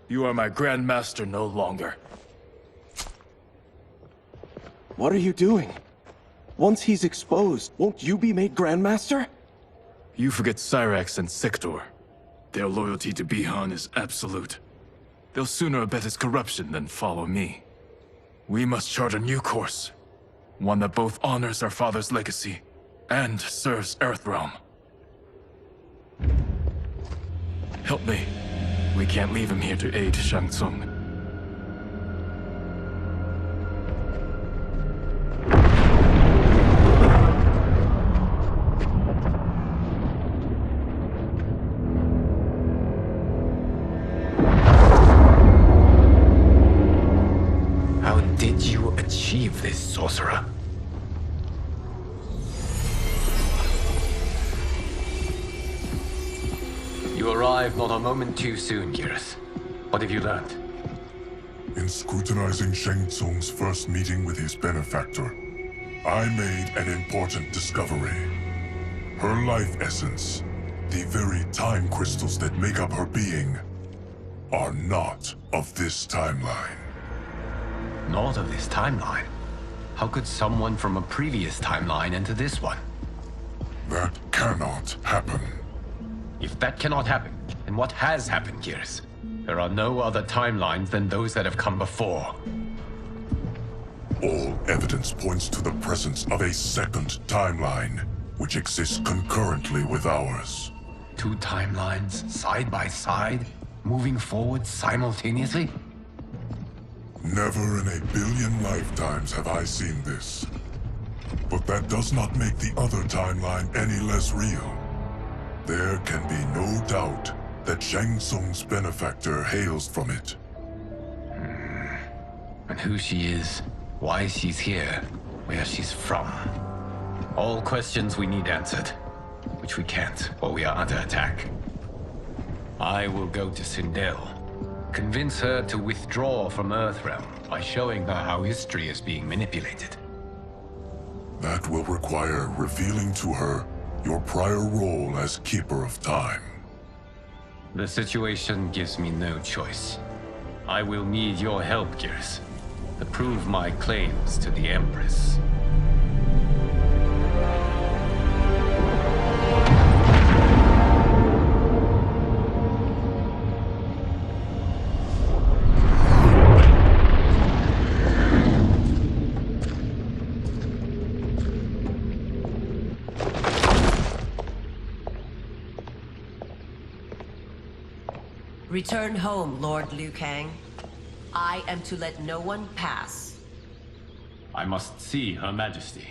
You are my Grand Master no longer. What are you doing? Once he's exposed, won't you be made Grandmaster? You forget Cyrax and Sector. Their loyalty to Bihan is absolute. They'll sooner abet his corruption than follow me. We must chart a new course. One that both honors our father's legacy and serves Earthrealm. Help me. We can't leave him here to aid Shang Tsung. How did you achieve this, sorcerer? You arrived not a moment too soon, Geras. What have you learned? In scrutinizing Shang Tsung's first meeting with his benefactor, I made an important discovery. Her life essence, the very time crystals that make up her being, are not of this timeline. Not of this timeline? How could someone from a previous timeline enter this one? That cannot happen. If that cannot happen, then what has happened, Geras? There are no other timelines than those that have come before. All evidence points to the presence of a second timeline, which exists concurrently with ours. Two timelines, side by side, moving forward simultaneously? Never in a billion lifetimes have I seen this. But that does not make the other timeline any less real. There can be no doubt that Shang Tsung's benefactor hails from it. And who she is, why she's here, where she's from. All questions we need answered, which we can't while we are under attack. I will go to Sindel, convince her to withdraw from Earthrealm by showing her how history is being manipulated. That will require revealing to her your prior role as Keeper of Time. The situation gives me no choice. I will need your help, Geras, to prove my claims to the Empress. Return home, Lord Liu Kang. I am to let no one pass. I must see Her Majesty.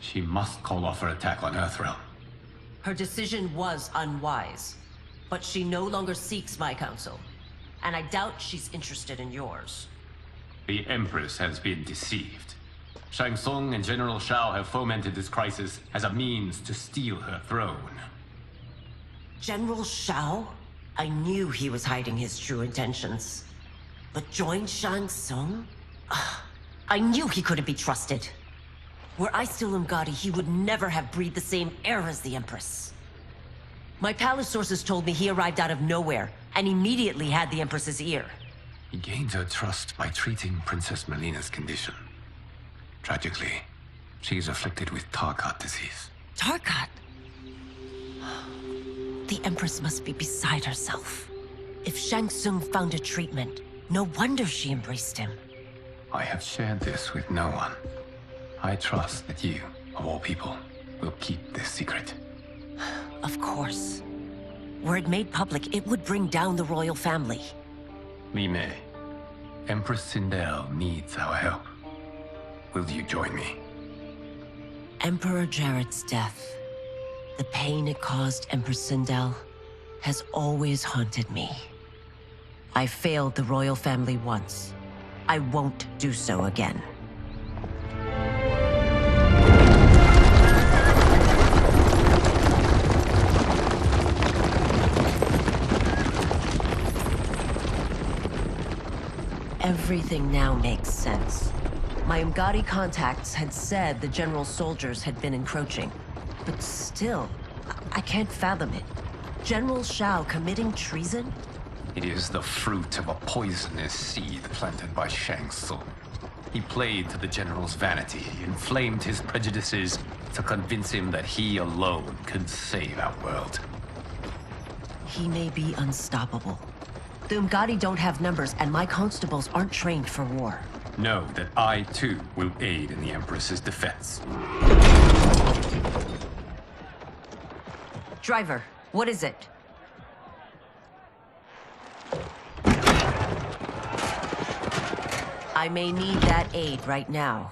She must call off her attack on Earthrealm. Her decision was unwise, but she no longer seeks my counsel, and I doubt she's interested in yours. The Empress has been deceived. Shang Tsung and General Shao have fomented this crisis as a means to steal her throne. General Shao? I knew he was hiding his true intentions. But join Shang Tsung? I knew he couldn't be trusted. Were I still Umgadi, he would never have breathed the same air as the Empress. My palace sources told me he arrived out of nowhere, and immediately had the Empress's ear. He gained her trust by treating Princess Melina's condition. Tragically, she is afflicted with Tarkat disease. Tarkat? The Empress must be beside herself. If Shang Tsung found a treatment, no wonder she embraced him. I have shared this with no one. I trust that you, of all people, will keep this secret. Of course. Were it made public, it would bring down the royal family. Li Mei, Empress Sindel needs our help. Will you join me? Emperor Jarrett's death, the pain it caused Empress Sindel, has always haunted me. I failed the royal family once. I won't do so again. Everything now makes sense. My Umgadi contacts had said the general soldiers had been encroaching. But still, I can't fathom it. General Shao committing treason? It is the fruit of a poisonous seed planted by Shang Tsung. He played to the General's vanity, inflamed his prejudices to convince him that he alone could save our world. He may be unstoppable. The Umgadi don't have numbers, and my constables aren't trained for war. Know that I, too, will aid in the Empress's defense. Driver, what is it? I may need that aid right now.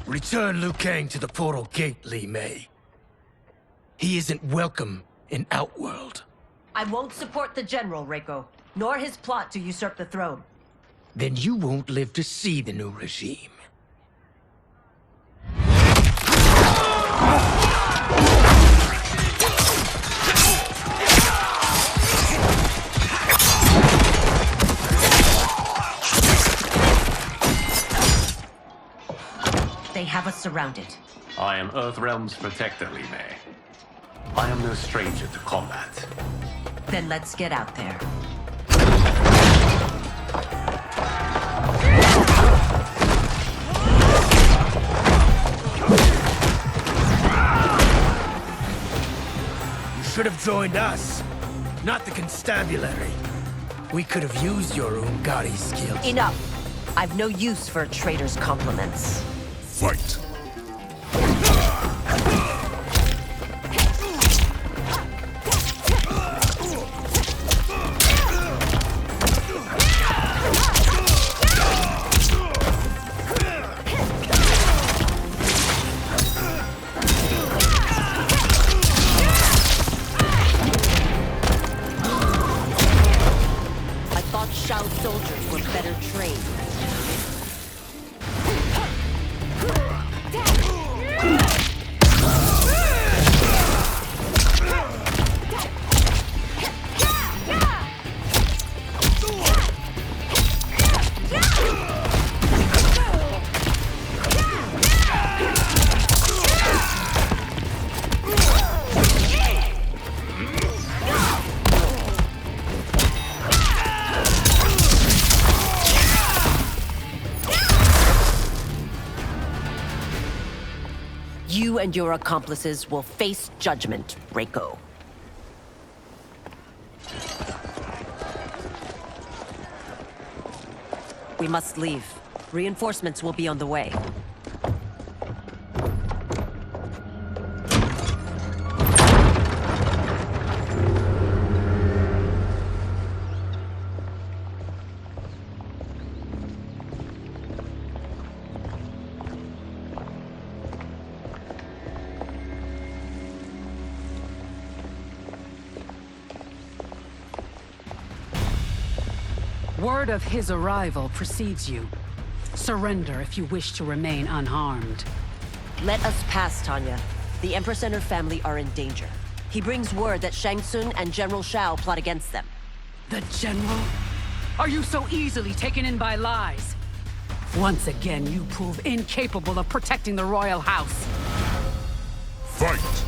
Return Liu Kang to the portal gate, Li Mei. He isn't welcome in Outworld. I won't support the General, Reiko, nor his plot to usurp the throne. Then you won't live to see the new regime. They have us surrounded. I am Earthrealm's protector, Li Mei. I am no stranger to combat. Then let's get out there. You should have joined us, not the constabulary. We could have used your Umgadi skills. Enough! I've no use for a traitor's compliments. Fight! I thought Shao soldiers were better trained. You and your accomplices will face judgment, Reiko. We must leave. Reinforcements will be on the way. Word of his arrival precedes you. Surrender if you wish to remain unharmed. Let us pass, Tanya. The Empress and her family are in danger. He brings word that Shang Tsung and General Shao plot against them. The General? Are you so easily taken in by lies? Once again, you prove incapable of protecting the royal house. Fight!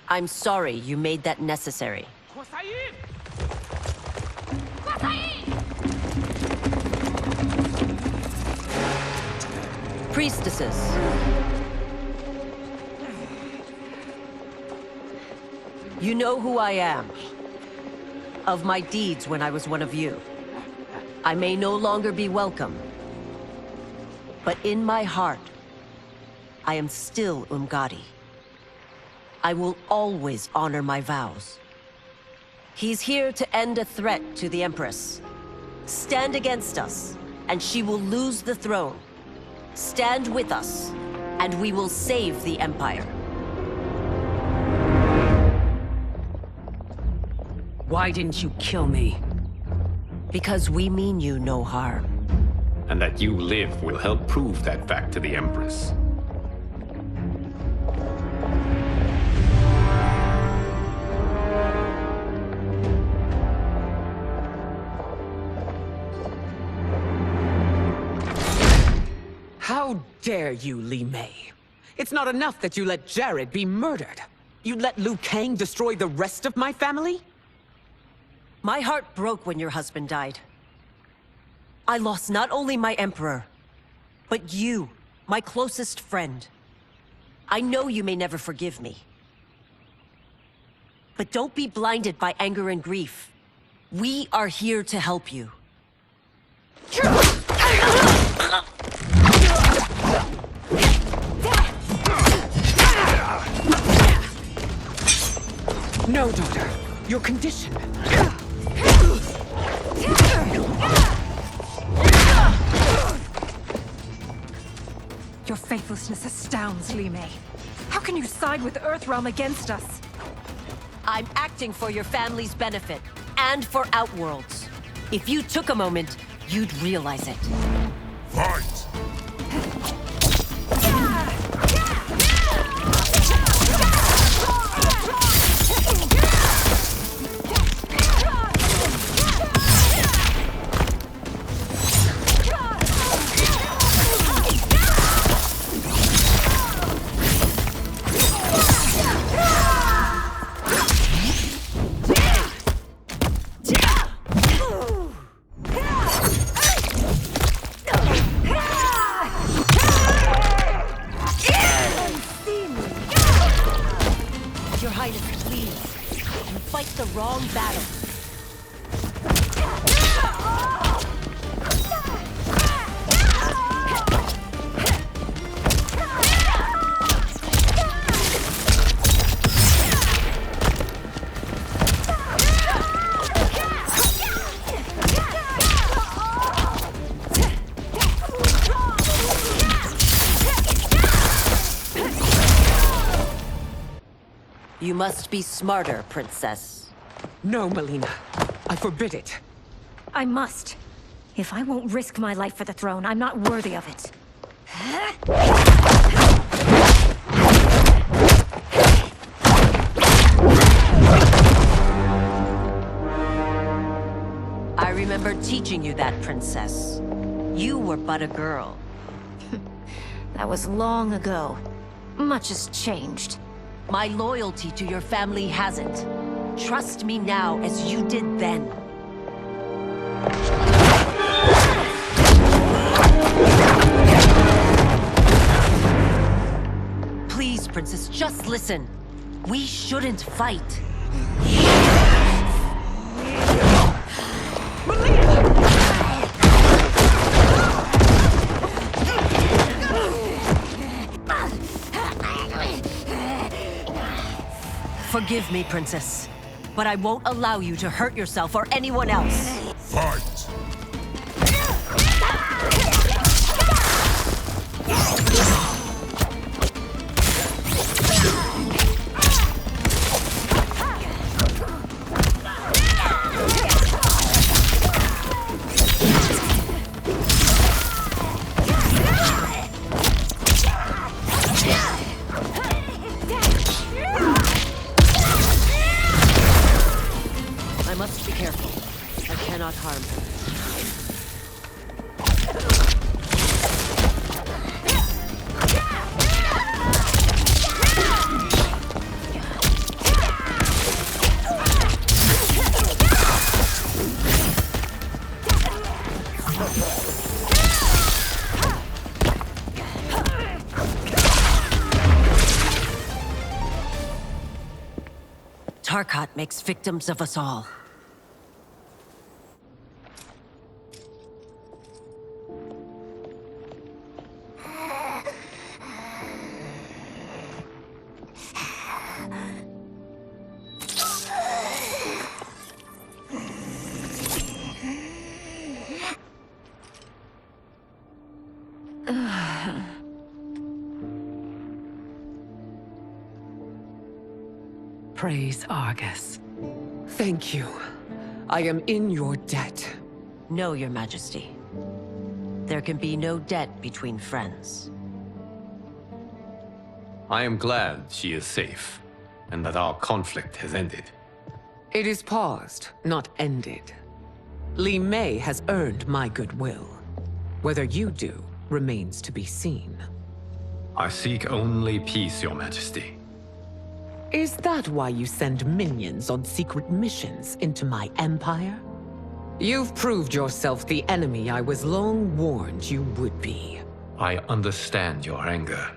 I'm sorry you made that necessary. Priestesses. You know who I am. Of my deeds when I was one of you. I may no longer be welcome. But in my heart, I am still Umgadi. I will always honor my vows. He's here to end a threat to the Empress. Stand against us, and she will lose the throne. Stand with us, and we will save the Empire. Why didn't you kill me? Because we mean you no harm. And that you live will help prove that fact to the Empress. How dare you, Li Mei? It's not enough that you let Jared be murdered. You'd let Liu Kang destroy the rest of my family? My heart broke when your husband died. I lost not only my Emperor, but you, my closest friend. I know you may never forgive me. But don't be blinded by anger and grief. We are here to help you. No, daughter. Your condition. Your faithlessness astounds, Li Mei. How can you side with Earthrealm against us? I'm acting for your family's benefit, and for Outworld's. If you took a moment, you'd realize it. Fight! Your Highness, please. You fight the wrong battle. You must be smarter, Princess. No, Melina. I forbid it. I must. If I won't risk my life for the throne, I'm not worthy of it. I remember teaching you that, Princess. You were but a girl. That was long ago. Much has changed. My loyalty to your family hasn't. Trust me now as you did then. Please, Princess, just listen. We shouldn't fight. Forgive me, Princess, but I won't allow you to hurt yourself or anyone else. Fight! I must be careful. I cannot harm her. Tarkat makes victims of us all. Praise Argus. Thank you. I am in your debt. No, Your Majesty. There can be no debt between friends. I am glad she is safe, and that our conflict has ended. It is paused, not ended. Li Mei has earned my goodwill. Whether you do remains to be seen. I seek only peace, Your Majesty. Is that why you send minions on secret missions into my empire? You've proved yourself the enemy I was long warned you would be. I understand your anger,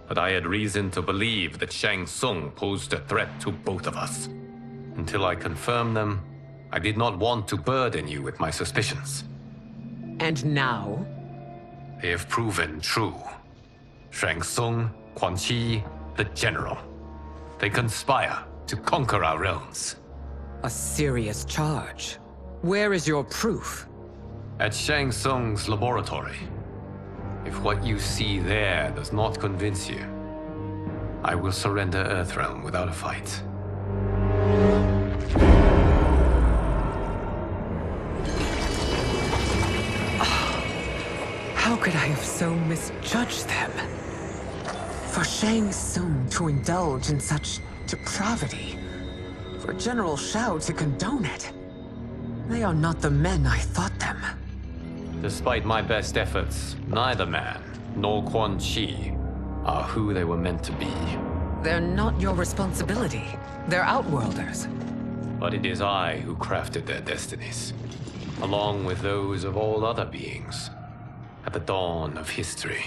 but I had reason to believe that Shang Tsung posed a threat to both of us. Until I confirmed them, I did not want to burden you with my suspicions. And now? They have proven true. Shang Tsung, Quan Chi, the General. They conspire to conquer our realms. A serious charge. Where is your proof? At Shang Tsung's laboratory. If what you see there does not convince you, I will surrender Earthrealm without a fight. How could I have so misjudged them? For Shang Tsung to indulge in such depravity, for General Shao to condone it, they are not the men I thought them. Despite my best efforts, neither man nor Quan Chi are who they were meant to be. They're not your responsibility. They're Outworlders. But it is I who crafted their destinies, along with those of all other beings, at the dawn of history.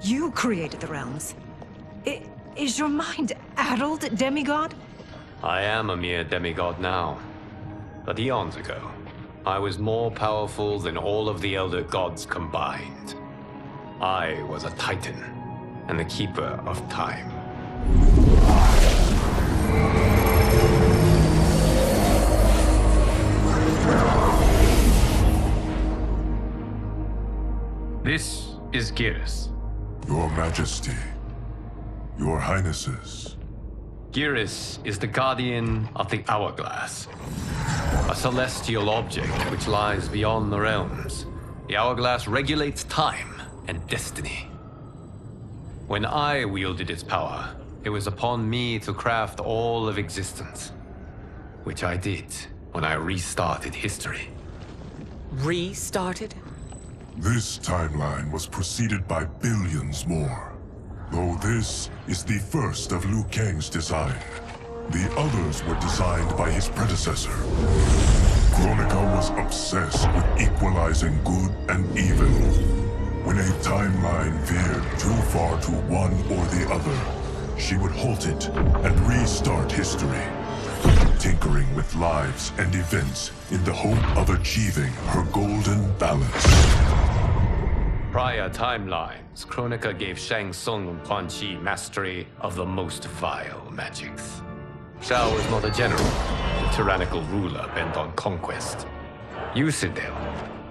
You created the realms. Is your mind addled, demigod? I am a mere demigod now. But eons ago, I was more powerful than all of the Elder Gods combined. I was a Titan, and the Keeper of Time. This is Geras. Your Majesty, Your Highnesses. Geras is the guardian of the Hourglass, a celestial object which lies beyond the realms. The Hourglass regulates time and destiny. When I wielded its power, it was upon me to craft all of existence, which I did when I restarted history. Restarted? This timeline was preceded by billions more. Though this is the first of Liu Kang's design. The others were designed by his predecessor. Kronika was obsessed with equalizing good and evil. When a timeline veered too far to one or the other, she would halt it and restart history, tinkering with lives and events in the hope of achieving her golden balance. Prior timelines, Kronika gave Shang Tsung and Quan Chi mastery of the most vile magics. Shao was not a general, a tyrannical ruler bent on conquest. You, Sindel,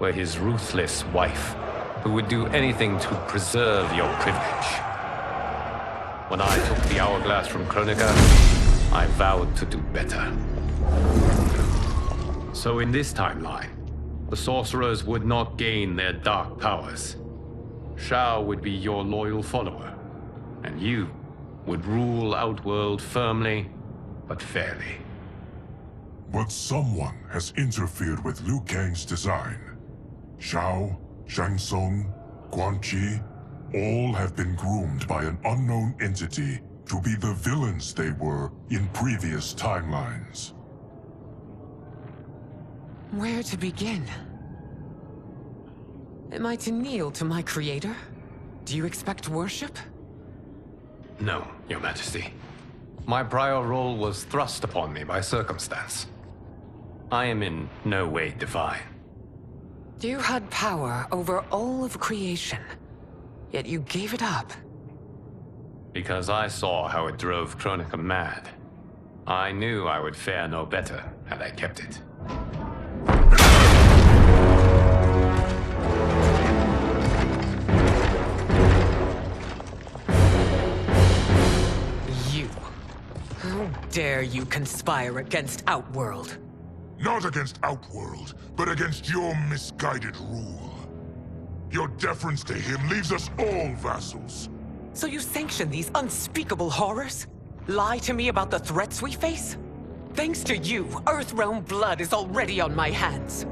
were his ruthless wife, who would do anything to preserve your privilege. When I took the Hourglass from Kronika, I vowed to do better. So in this timeline, the sorcerers would not gain their dark powers. Shao would be your loyal follower, and you would rule Outworld firmly, but fairly. But someone has interfered with Liu Kang's design. Shao, Shang Tsung, Quan Chi, all have been groomed by an unknown entity to be the villains they were in previous timelines. Where to begin? Am I to kneel to my creator? Do you expect worship? No, Your Majesty. My prior role was thrust upon me by circumstance. I am in no way divine. You had power over all of creation, yet you gave it up. Because I saw how it drove Kronika mad. I knew I would fare no better had I kept it. You. How dare you conspire against Outworld? Not against Outworld, but against your misguided rule. Your deference to him leaves us all vassals. So you sanction these unspeakable horrors? Lie to me about the threats we face? Thanks to you, Earthrealm blood is already on my hands.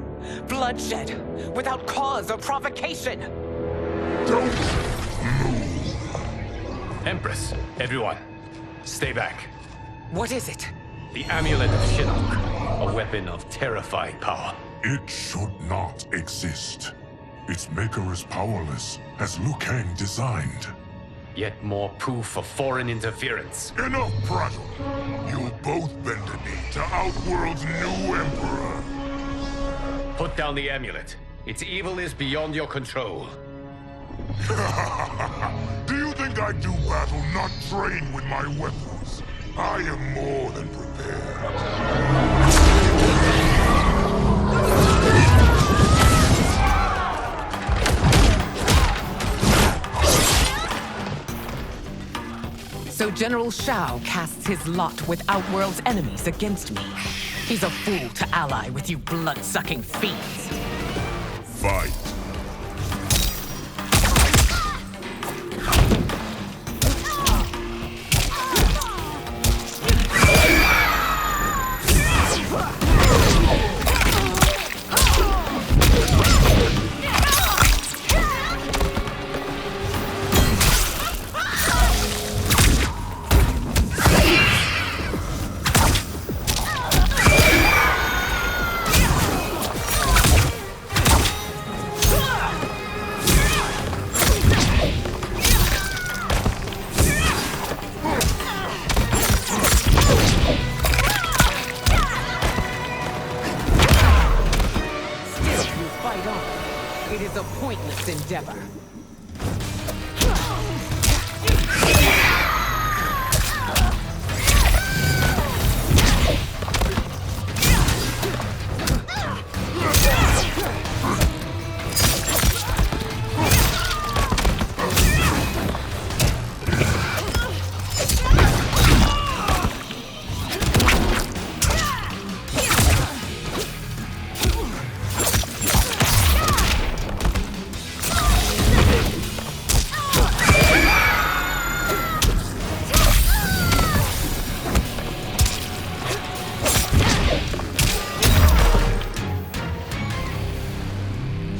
Bloodshed, without cause or provocation. Don't move. Empress, everyone, stay back. What is it? The Amulet of Shinnok, a weapon of terrifying power. It should not exist. Its maker is powerless, as Liu Kang designed. Yet more proof of foreign interference. Enough prattle! You'll both bend a knee to Outworld's new emperor. Put down the amulet. Its evil is beyond your control. Do you think I do battle not trained with my weapons? I am more than prepared. So General Shao casts his lot with Outworld's enemies against me. He's a fool to ally with you blood-sucking fiends. Fight. It is a pointless endeavor.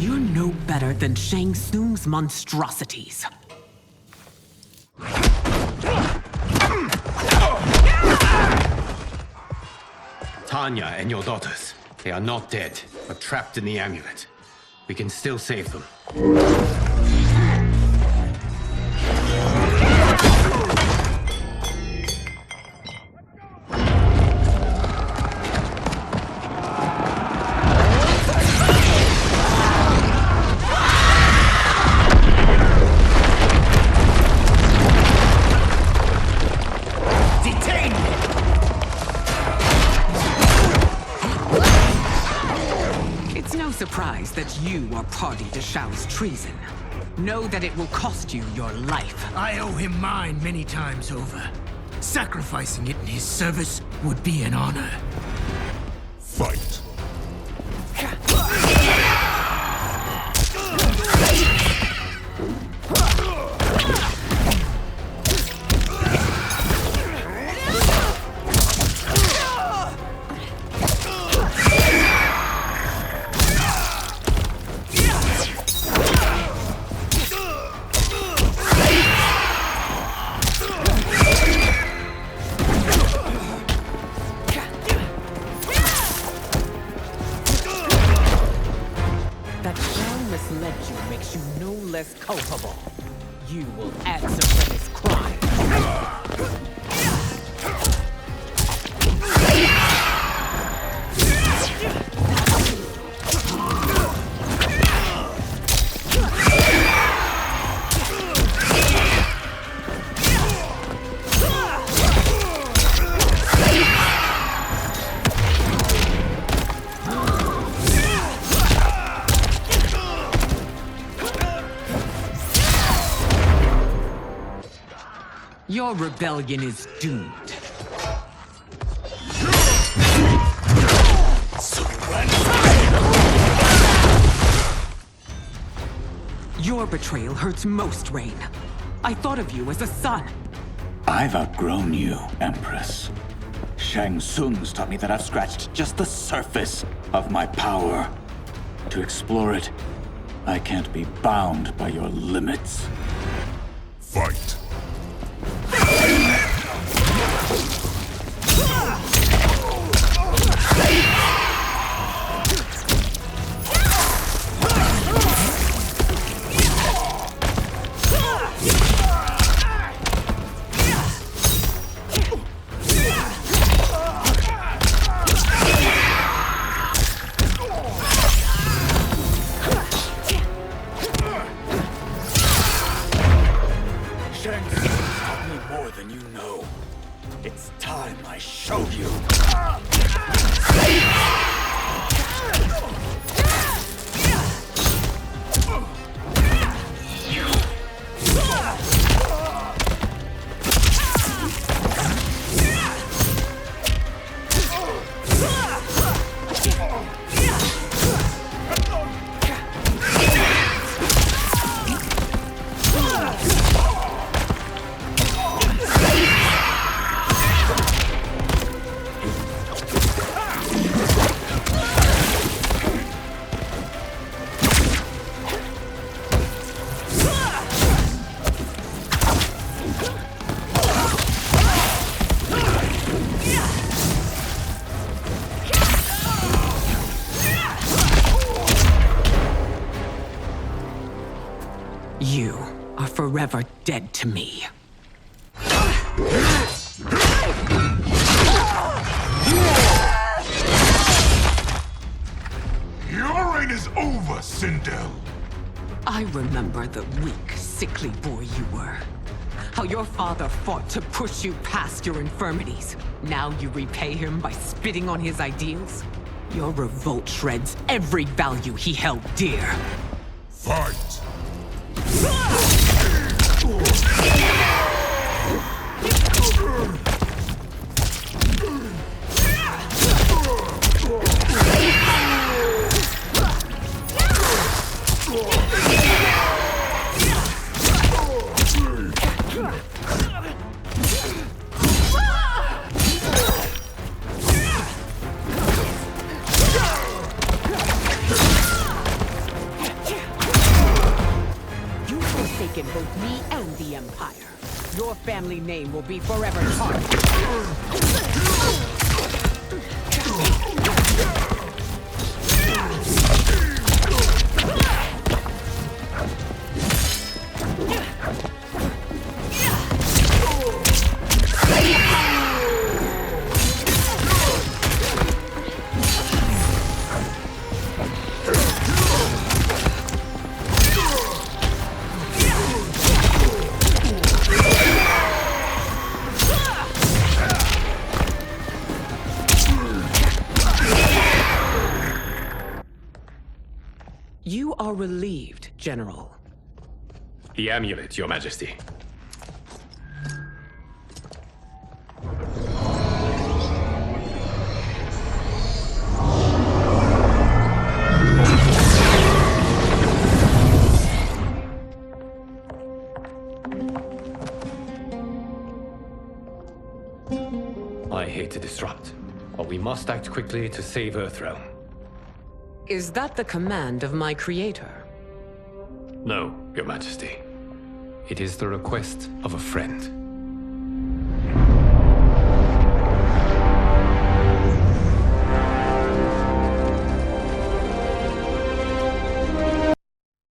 You're no better than Shang Tsung's monstrosities. Tanya and your daughters. They are not dead, but trapped in the amulet. We can still save them. It's no surprise that you are party to Shao's treason. Know that it will cost you your life. I owe him mine many times over. Sacrificing it in his service would be an honor. Fight. That Shao misled you makes you no less culpable. You will answer for this crime. Your rebellion is doomed. Your betrayal hurts most, Rain. I thought of you as a son. I've outgrown you, Empress. Shang Tsung's taught me that I've scratched just the surface of my power. To explore it, I can't be bound by your limits. Fight. Shang Tsung taught me more than you know. It's time I show you. You are forever dead to me. Your reign is over, Sindel. I remember the weak, sickly boy you were. How your father fought to push you past your infirmities. Now you repay him by spitting on his ideals? Your revolt shreds every value he held dear. Fight. You've forsaken both me and the Empire. Your family name will be forever tarnished. You are relieved, General. The amulet, Your Majesty. I hate to disrupt, but we must act quickly to save Earthrealm. Is that the command of my creator? No, Your Majesty. It is the request of a friend.